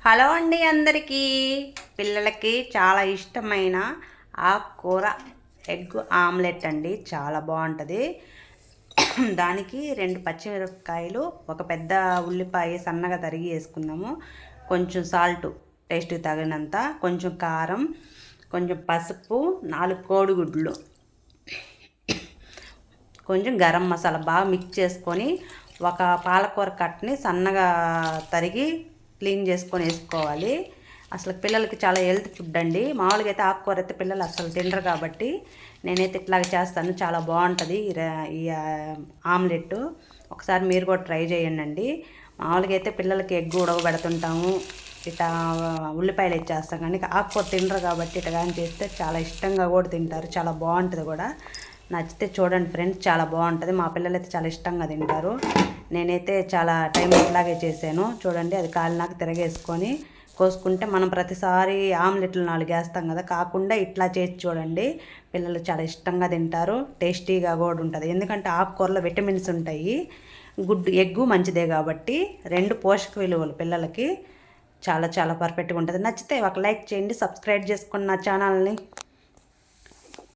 Hello అండి అందరికీ. పిల్లలకి చాలా ఇష్టమైన ఆకుకూర ఎగ్ ఆమ్లెట్ అండి, చాలా బాగుంటుంది. దానికి 2 పచ్చిమిరపకాయలు, ఒక పెద్ద ఉల్లిపాయ సన్నగా తరిగి వేసుకుందాము. కొంచెం సాల్ట్ టేస్ట్కి తగినంత, కొంచెం కారం, కొంచెం పసుపు, 4 కోడిగుడ్లు, కొంచెం గరం మసాలా బాగా మిక్స్ చేసుకొని ఒక పాలకూర కట్టని సన్నగా తరిగి క్లీన్ చేసుకొని వేసుకోవాలి. అసలు పిల్లలకి చాలా హెల్త్ ఫుడ్ అండి. మామూలుగా అయితే ఆకుకూర అయితే పిల్లలు అసలు తినరు కాబట్టి నేనైతే ఇట్లాగ చేస్తాను. చాలా బాగుంటుంది ఈ ఆమ్లెట్. ఒకసారి మీరు కూడా ట్రై చేయండి. మామూలుగా అయితే పిల్లలకి ఎగ్ ఉడకబెడుతుంటాము, ఇట్లా ఉల్లిపాయలు ఇచ్చేస్తాం, కానీ ఆకుకూర తినరు కాబట్టి ఇట్లా కానీ చేస్తే చాలా ఇష్టంగా కూడా తింటారు. చాలా బాగుంటుంది కూడా. నచ్చితే చూడండి ఫ్రెండ్స్, చాలా బాగుంటుంది. మా పిల్లలు అయితే చాలా ఇష్టంగా తింటారు. నేనైతే చాలా టైం ఇట్లాగే చేశాను. చూడండి, అది కాలినాక తిరగేసుకొని కోసుకుంటే మనం ప్రతిసారి ఆమ్లెట్లు 4 వేస్తాం కదా, కాకుండా ఇట్లా చేసి చూడండి. పిల్లలు చాలా ఇష్టంగా తింటారు. టేస్టీగా కూడా ఉంటుంది. ఎందుకంటే ఆకుకూరలో విటమిన్స్ ఉంటాయి, ఎగ్గు మంచిదే కాబట్టి 2 పోషక విలువలు పిల్లలకి చాలా చాలా పర్ఫెక్ట్గా ఉంటుంది. నచ్చితే ఒక లైక్ చేయండి, సబ్స్క్రైబ్ చేసుకున్న ఛానల్ని.